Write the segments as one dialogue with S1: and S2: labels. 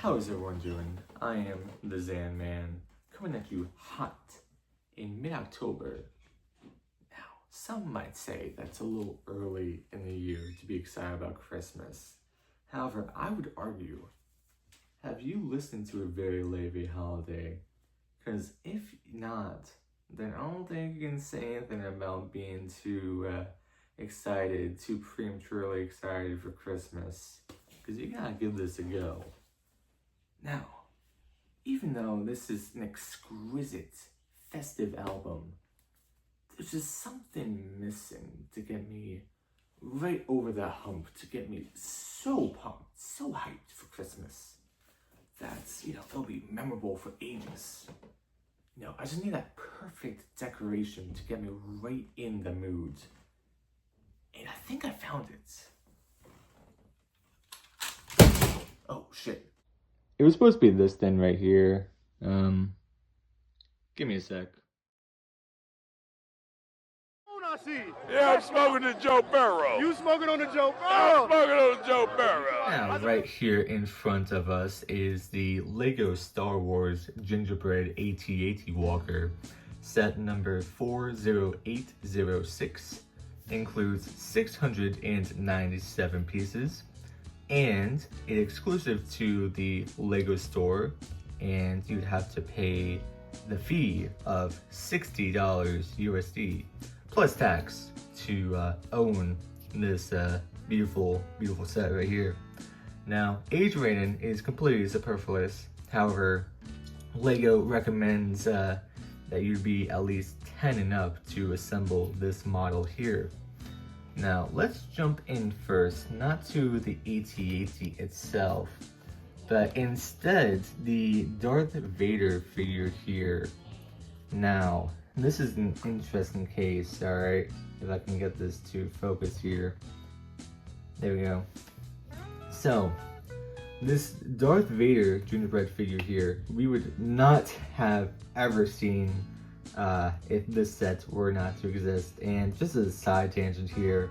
S1: How is everyone doing? I am the Zan Man, coming at you hot in mid-October. Now, some might say that's a little early in the year to be excited about Christmas. However, I would argue, have you listened to a very Levy holiday? Because if not, then I don't think you can say anything about being too excited, too prematurely excited for Christmas. Because you gotta give this a go. Now, even though this is an exquisite, festive album, there's just something missing to get me right over the hump, to get me so pumped, so hyped for Christmas that, it'll be memorable for ages. I just need that perfect decoration to get me right in the mood. And I think I found it. Oh, shit. It was supposed to be this thing right here. Give me a sec.
S2: Yeah, I'm smoking the Joe Barrow.
S3: You smoking on the Joe Barrow?
S2: I'm smoking on the Joe Barrow.
S1: Now, right here in front of us is the Lego Star Wars Gingerbread ATAT Walker. Set number 40806. Includes 697 pieces. And it's exclusive to the Lego store. And you'd have to pay the fee of $60 USD. Plus tax to own this beautiful set right here. Now, age rating is completely superfluous. However, Lego recommends that you be at least 10 and up to assemble this model here. Now, let's jump in first, not to the AT-AT itself, but instead the Darth Vader figure here. Now, this is an interesting case, alright? If I can get this to focus here. There we go. So, this Darth Vader Gingerbread figure here, we would not have ever seen if this set were not to exist. And just as a side tangent here,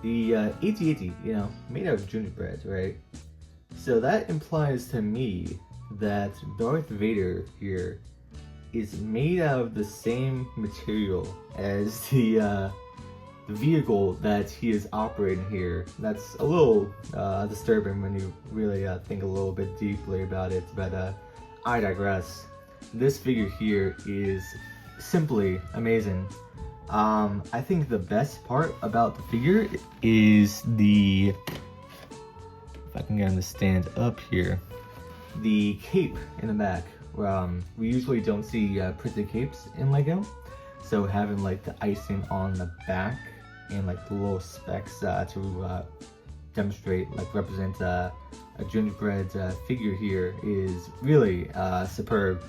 S1: the AT-AT, made out of gingerbread, right? So that implies to me that Darth Vader here is made out of the same material as the vehicle that he is operating here. That's a little disturbing when you really think a little bit deeply about it, but I digress. This figure here is simply amazing. I think the best part about the figure is if I can get him to stand up here, the cape in the back. We usually don't see printed capes in Lego, so having like the icing on the back and like the little specks to demonstrate, like represent a gingerbread figure here is really superb.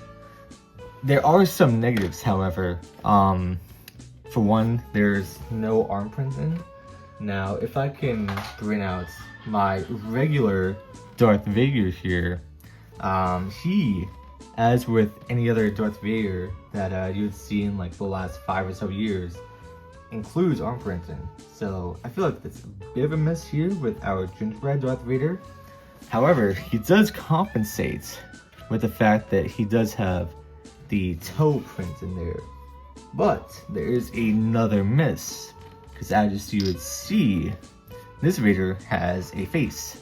S1: There are some negatives, however. For one, there's no arm printing. Now, if I can bring out my regular Darth Vader here, he, as with any other Darth Vader that you'd see in like the last 5 or so years, includes arm printing. So I feel like that's a bit of a miss here with our gingerbread Darth Vader. However, he does compensate with the fact that he does have the toe print in there. But there is another miss, because as you would see, this Vader has a face.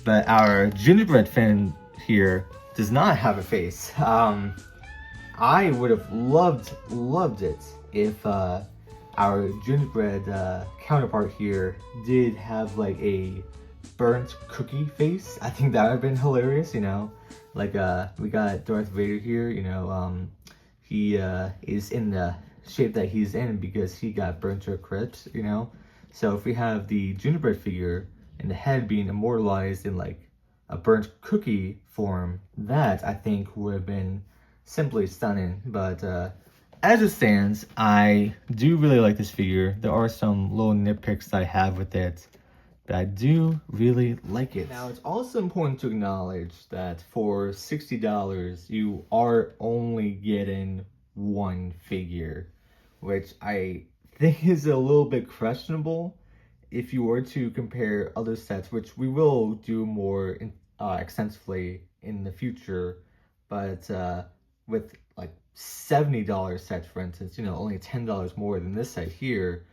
S1: But our gingerbread fan here does not have a face. I would have loved it if our gingerbread counterpart here did have like a burnt cookie face. I think that would have been hilarious, Like we got Darth Vader here, he is in the shape that he's in because he got burnt to a crisp, So if we have the gingerbread figure and the head being immortalized in like a burnt cookie form, that I think would have been simply stunning. But as it stands, I do really like this figure. There are some little nitpicks that I have with it, but I do really like it. Now, it's also important to acknowledge that for $60, you are only getting one figure, which I think is a little bit questionable if you were to compare other sets, which we will do more extensively in the future, but with like $70 sets, for instance, only $10 more than this set here,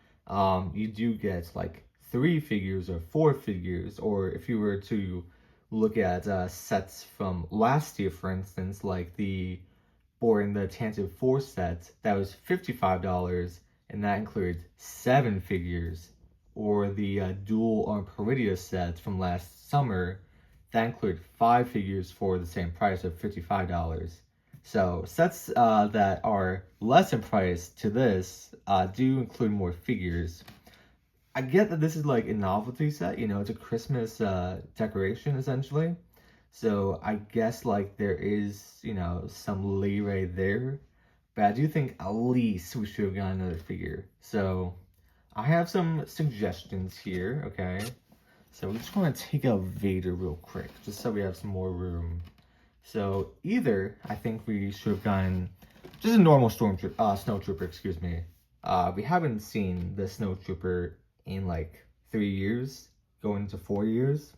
S1: you do get like 3 figures or 4 figures, or if you were to look at sets from last year, for instance, like the Born the Tantive 4 set, that was $55, and that included 7 figures, or the Dual on Peridia set from last summer, that included 5 figures for the same price of $55. So sets that are less in price to this do include more figures. I get that this is like a novelty set, it's a Christmas decoration essentially. So I guess like there is, some leeway there. But I do think at least we should have gotten another figure. So I have some suggestions here, okay? So we just want to take out Vader real quick, just so we have some more room. So either I think we should have gotten just a normal snowtrooper, excuse me. We haven't seen the snowtrooper in like 3 years, going to 4 years.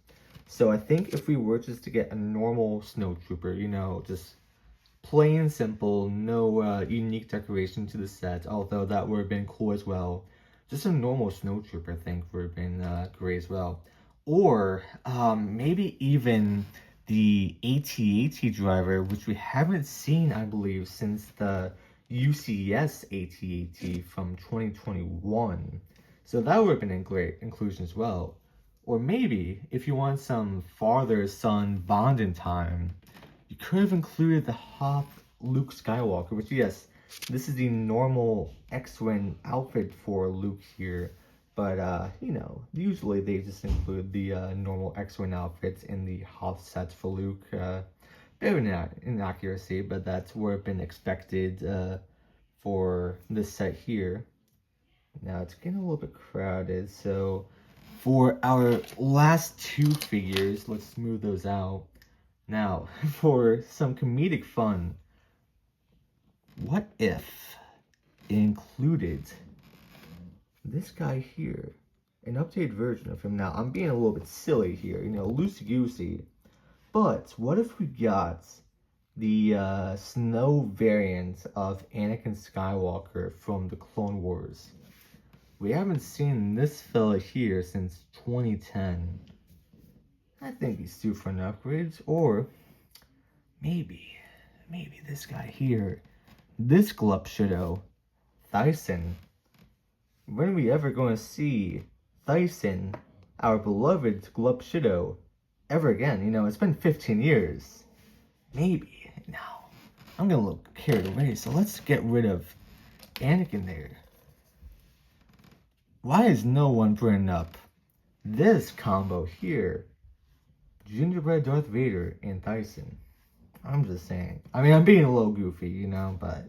S1: So I think if we were just to get a normal snowtrooper, just plain simple, no unique decoration to the set, although that would have been cool as well. Just a normal snowtrooper, I think, would have been great as well. Or maybe even the AT-AT driver, which we haven't seen, I believe, since the UCS AT-AT from 2021. So that would have been a great inclusion as well. Or maybe, if you want some father-son bonding time, you could have included the Hoth Luke Skywalker, which, yes, this is the normal X-Wing outfit for Luke here. But, usually they just include the normal X-Wing outfits in the Hoth sets for Luke. Bit of an inaccuracy, but that's what have been expected for this set here. Now, it's getting a little bit crowded, so for our last 2 figures, let's smooth those out. Now, for some comedic fun, what if it included this guy here, an updated version of him? Now, I'm being a little bit silly here, loosey-goosey, but what if we got the snow variant of Anakin Skywalker from the Clone Wars? We haven't seen this fella here since 2010. I think he's due for an upgrade. Or maybe this guy here, this Glupshido, Thyson. When are we ever going to see Thyson, our beloved Glupshido, ever again? It's been 15 years. Maybe. Now, I'm going to look carried away, so let's get rid of Anakin there. Why is no one bringing up this combo here? Gingerbread Darth Vader and Thyson. I'm just saying. I mean, I'm being a little goofy, but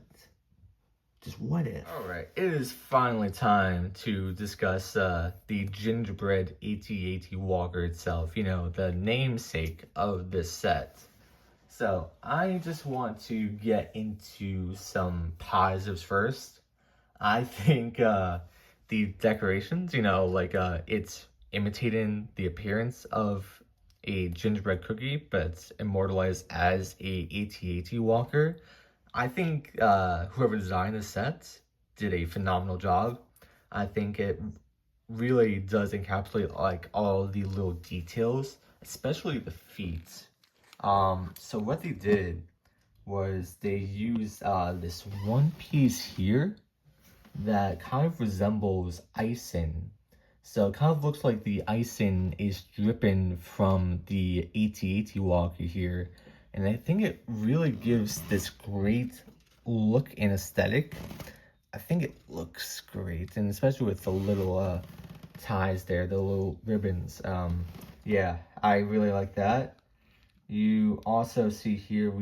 S1: just what if? Alright, it is finally time to discuss the Gingerbread ATAT Walker itself, the namesake of this set. So, I just want to get into some positives first. I think, the decorations, it's imitating the appearance of a gingerbread cookie, but immortalized as a AT-AT walker. I think whoever designed the set did a phenomenal job. I think it really does encapsulate like all the little details, especially the feet. So what they did was they used this one piece here that kind of resembles icing. So it kind of looks like the icing is dripping from the AT-AT walker here. And I think it really gives this great look and aesthetic. I think it looks great, and especially with the little ties there, the little ribbons. Yeah, I really like that. You also see here,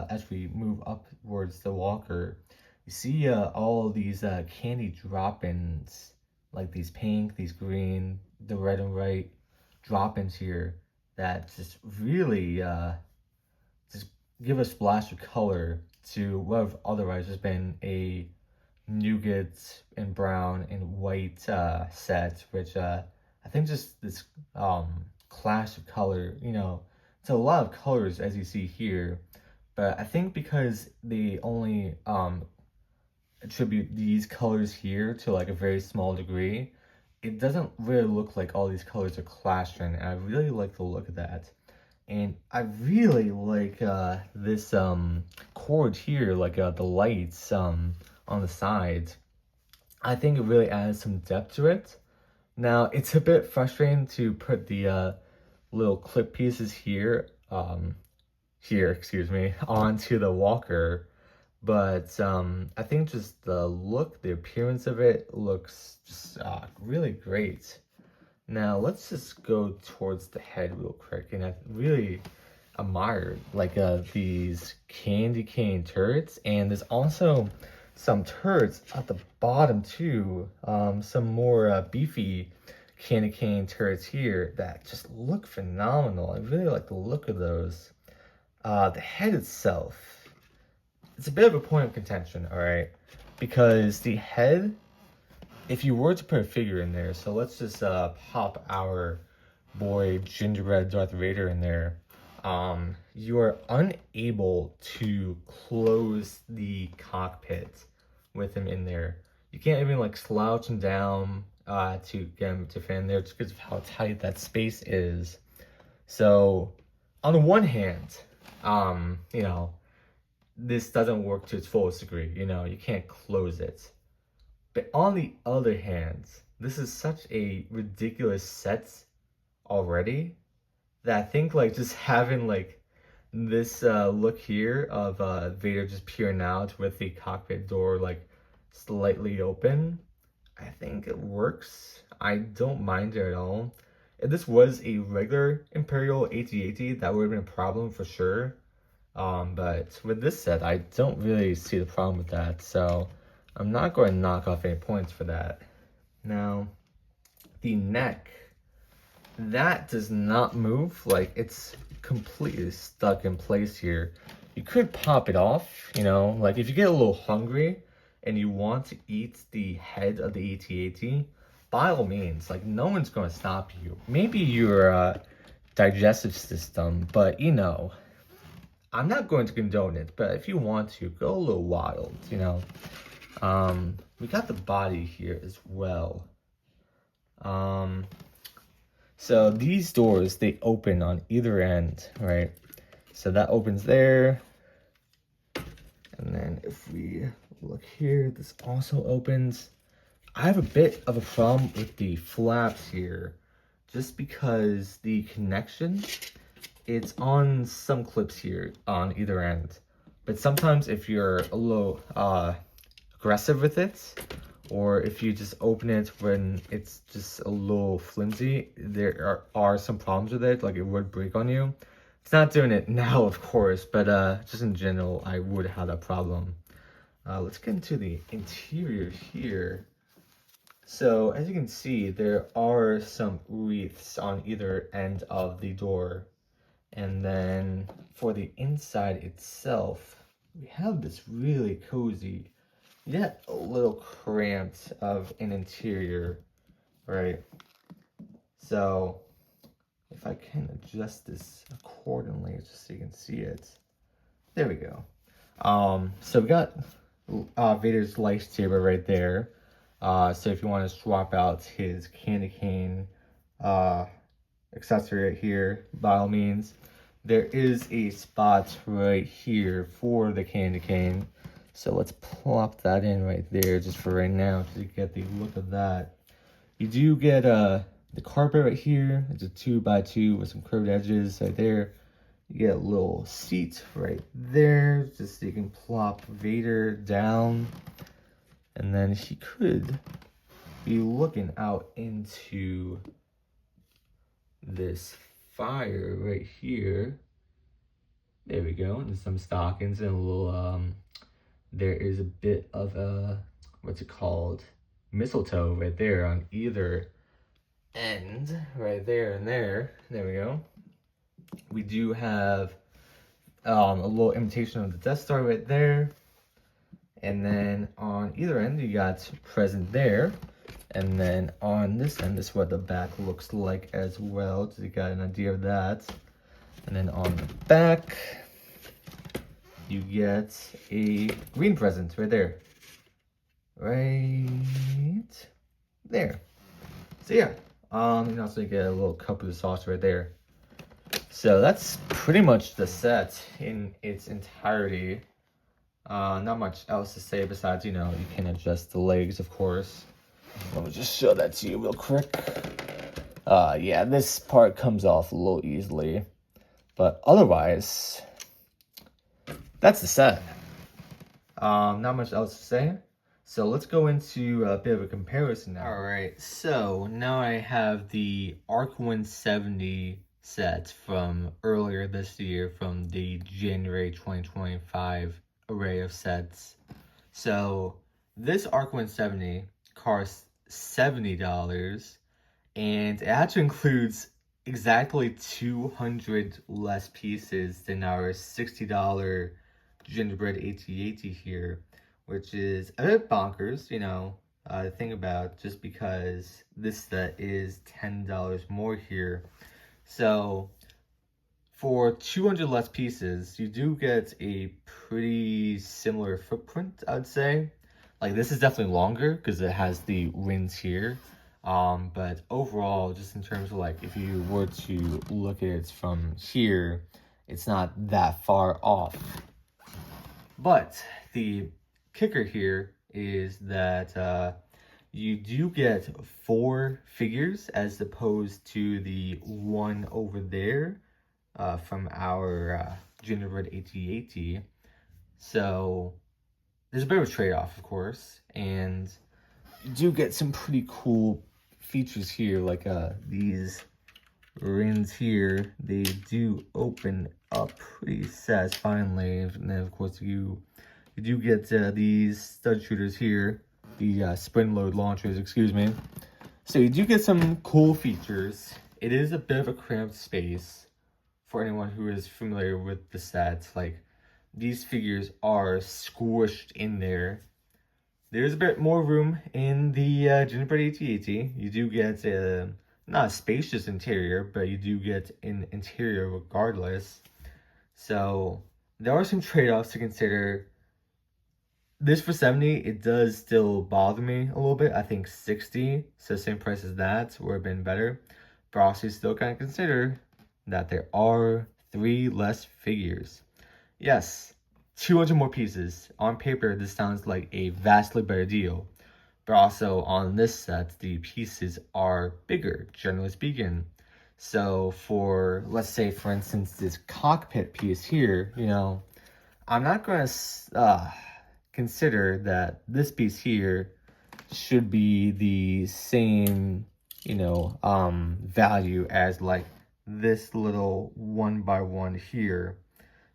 S1: as we move upwards the walker, you see all of these candy drop-ins, like these pink, these green, the red and white drop-ins here that just really just give a splash of color to what have otherwise just been a nougat and brown and white set, which I think just this clash of color, It's a lot of colors as you see here, but I think because they only attribute these colors here to like a very small degree, it doesn't really look like all these colors are clashing, and I really like the look of that. And I really like this cord here, like the lights on the sides. I think it really adds some depth to it. Now, it's a bit frustrating to put the little clip pieces here, excuse me, onto the walker, but I think just the look, the appearance of it looks just really great. Now, let's just go towards the head real quick, and I really admired like these candy cane turrets, and there's also some turrets at the bottom too, some more beefy candy cane turrets here that just look phenomenal. I really like the look of those. The head itself, it's a bit of a point of contention, all right, because the head, if you were to put a figure in there, so let's just pop our boy Gingerbread Darth Vader in there, you are unable to close the cockpit with him in there. You can't even like slouch him down to get him to fit in there just because of how tight that space is. So on the one hand, you know, this doesn't work to its fullest degree. You know, you can't close it. But on the other hand, this is such a ridiculous set already that I think like just having like this look here of Vader just peering out with the cockpit door like slightly open, I think it works. I don't mind it at all. If this was a regular Imperial AT-AT, that would have been a problem for sure. But with this set, I don't really see the problem with that, so I'm not going to knock off any points for that. Now, the neck, that does not move. Like, it's completely stuck in place here. You could pop it off, you know, like if you get a little hungry and you want to eat the head of the AT-AT, by all means, like no one's going to stop you. Maybe your digestive system, but you know, I'm not going to condone it, but if you want to, go a little wild, you know. We got the body here as well. So these doors, they open on either end, right? So that opens there. And then if we look here, this also opens. I have a bit of a problem with the flaps here, just because the connection, it's on some clips here on either end. But sometimes if you're a little aggressive with it, or if you just open it when it's just a little flimsy, there are some problems with it, like it would break on you. It's not doing it now, of course, but just in general, I would have that problem. Let's get into the interior here. So as you can see, there are some wreaths on either end of the door. And then for the inside itself, we have this really cozy, yet a little cramped of an interior, right? So if I can adjust this accordingly, just so you can see it. There we go. So we got Vader's lightsaber right there. So if you want to swap out his candy cane accessory right here, by all means. There is a spot right here for the candy cane. So let's plop that in right there just for right now to get the look of that. You do get the carpet right here. It's a 2x2 with some curved edges right there. You get a little seat right there just so you can plop Vader down. And then he could be looking out into this fire right here. There we go. And some stockings and a little there is a bit of a, what's it called, mistletoe right there on either end, right there and there. There we go. We do have a little imitation of the Death Star right there. And then on either end, you got present there. And then on this end, this is what the back looks like as well. So you got an idea of that. And then on the back, you get a green present right there. Right there. So yeah, you also get a little cup of the sauce right there. So that's pretty much the set in its entirety. Not much else to say besides, you can adjust the legs, of course. Let me just show that to you real quick. Yeah, this part comes off a little easily. But otherwise, that's the set. Not much else to say. So let's go into a bit of a comparison now. Alright, so now I have the ARC 170 set from earlier this year from the January 2025 array of sets. So this ARC 170 costs $70 and it actually includes exactly 200 less pieces than our $60 Gingerbread ATAT here, which is a bit bonkers, to think about, just because this set is $10 more here. So for 200 less pieces, you do get a pretty similar footprint, I would say. Like, this is definitely longer because it has the rings here. But overall, just in terms of like, if you were to look at it from here, it's not that far off. But the kicker here is that you do get 4 figures as opposed to the one over there from our Gingerbread ATAT. So there's a bit of a trade-off, of course, and you do get some pretty cool features here, like these rings here. They do open up pretty satisfyingly, and then of course you do get these stud shooters here, the spring load launchers, excuse me. So you do get some cool features. It is a bit of a cramped space for anyone who is familiar with the set. Like, these figures are squished in there. There's a bit more room in the Gingerbread ATAT. You do get not a spacious interior, but you do get an interior regardless. So there are some trade-offs to consider. This for 70, it does still bother me a little bit. I think 60, so same price as that, would have been better. But also still kind of consider that there are 3 less figures. Yes, 200 more pieces. On paper, this sounds like a vastly better deal. But also on this set, the pieces are bigger, generally speaking. So for, let's say, for instance, this cockpit piece here, I'm not going to consider that this piece here should be the same, value as like this little 1x1 here.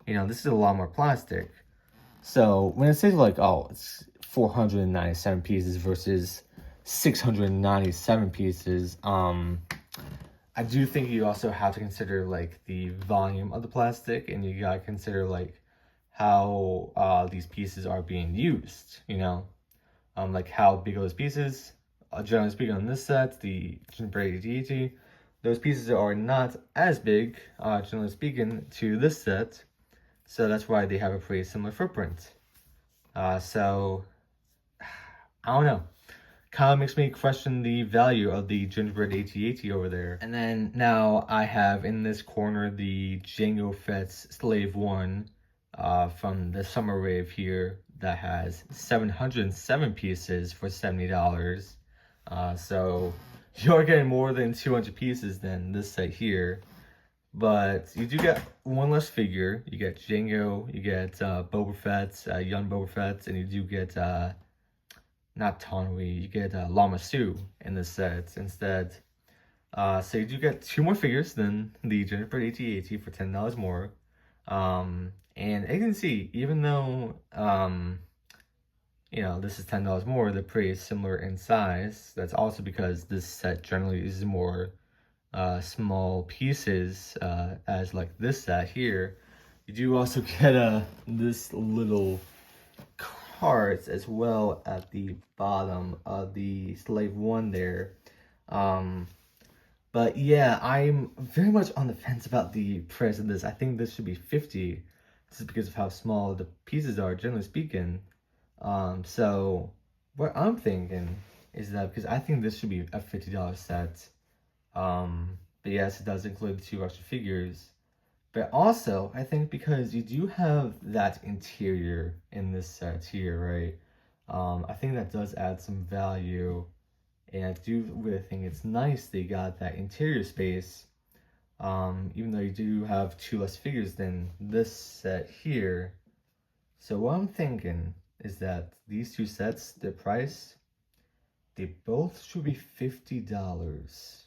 S1: This is a lot more plastic. So when it says like, oh, it's 497 pieces versus 697 pieces, I do think you also have to consider like the volume of the plastic, and you gotta consider like how these pieces are being used, like how big are those pieces. Generally speaking, on this set, the Gingerbread ATAT, those pieces are not as big, generally speaking, to this set. So that's why they have a pretty similar footprint. So, I don't know. Kind of makes me question the value of the Gingerbread ATAT over there. And then now I have in this corner the Jango Fett's Slave 1 from the Summer Wave here that has 707 pieces for $70. So you're getting more than 200 pieces than this set here. But you do get one less figure. You get Jango, you get Boba Fett, young Boba Fett, and you do get, not Tonwi, you get Lama Su in this set instead. So you do get 2 more figures than the Gingerbread ATAT for $10 more. And as you can see, even though, this is $10 more, they're pretty similar in size. That's also because this set generally is more small pieces, as like this set here. You do also get this little cards as well at the bottom of the Slave 1 there. But But yeah, I'm very much on the fence about the price of this. I think this should be 50. This is because of how small the pieces are, generally speaking. So what I'm thinking is that because I think this should be a $50 set. But yes, it does include the 2 extra figures. But also, I think because you do have that interior in this set here, right? I think that does add some value. And I do really think it's nice they got that interior space. Even though you do have 2 less figures than this set here. So what I'm thinking is that these 2 sets, the price, they both should be $50.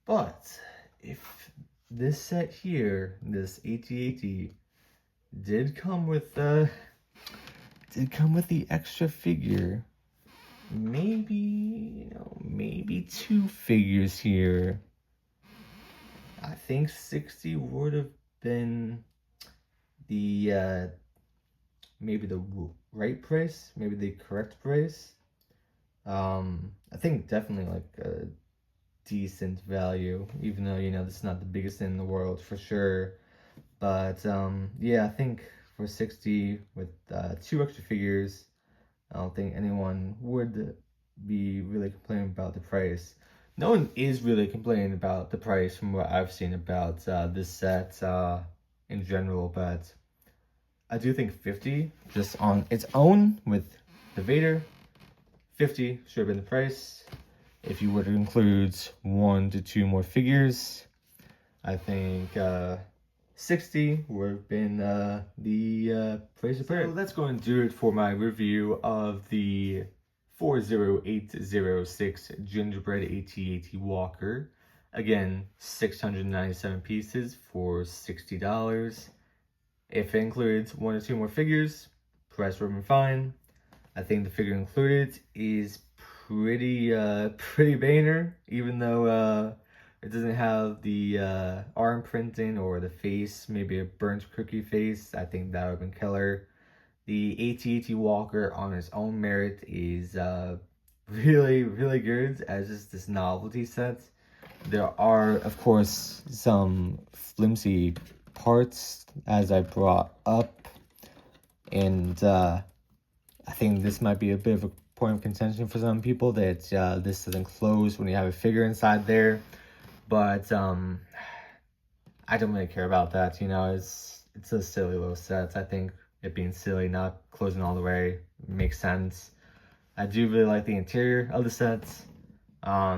S1: But if this set here, this AT-AT, did come with the extra figure, maybe, maybe 2 figures here, I think 60 would have been the maybe the right price, maybe the correct price. I think definitely like a decent value, even though this is not the biggest thing in the world for sure. But yeah, I think for 60 with 2 extra figures, I don't think anyone would be really complaining about the price. No one is really complaining about the price from what I've seen about this set in general, but I do think 50 just on its own with the Vader, 50 should have been the price. If you were to include 1 to 2 more figures, I think 60 would have been the price of it. So that's going to do it for my review of the 40806 Gingerbread ATAT Walker. Again, 697 pieces for $60. If it includes 1 or 2 more figures, price would have been fine. I think the figure included is pretty banner, even though it doesn't have the arm printing or the face, maybe a burnt cookie face. I think that would have been killer. The AT-AT Walker on its own merit is really good as just this novelty set. There are, of course, some flimsy parts as I brought up, and I think this might be a bit of a point of contention for some people that this doesn't close when you have a figure inside there, but I don't really care about that. It's a silly little set. I think it being silly, not closing all the way, makes sense. I do really like the interior of the sets,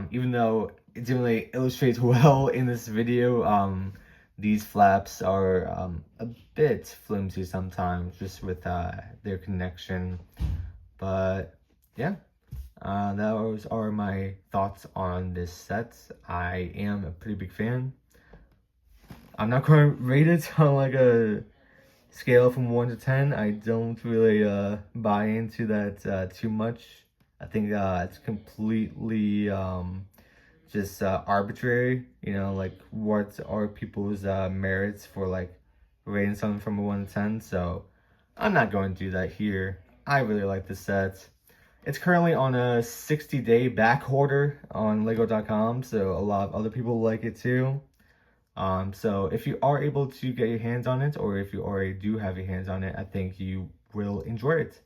S1: even though it didn't really illustrate well in this video. These flaps are a bit flimsy sometimes, just with their connection. But yeah, those are my thoughts on this set. I am a pretty big fan. I'm not going to rate it on like a scale from 1 to 10. I don't really buy into that too much. I think it's completely just arbitrary. Like what are people's merits for like rating something from a 1 to 10. So I'm not going to do that here. I really like this set. It's currently on a 60-day back order on lego.com, so a lot of other people like it too. So if you are able to get your hands on it, or if you already do have your hands on it, I think you will enjoy it.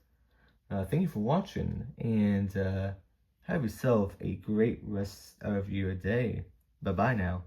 S1: Thank you for watching, and have yourself a great rest of your day. Bye-bye now.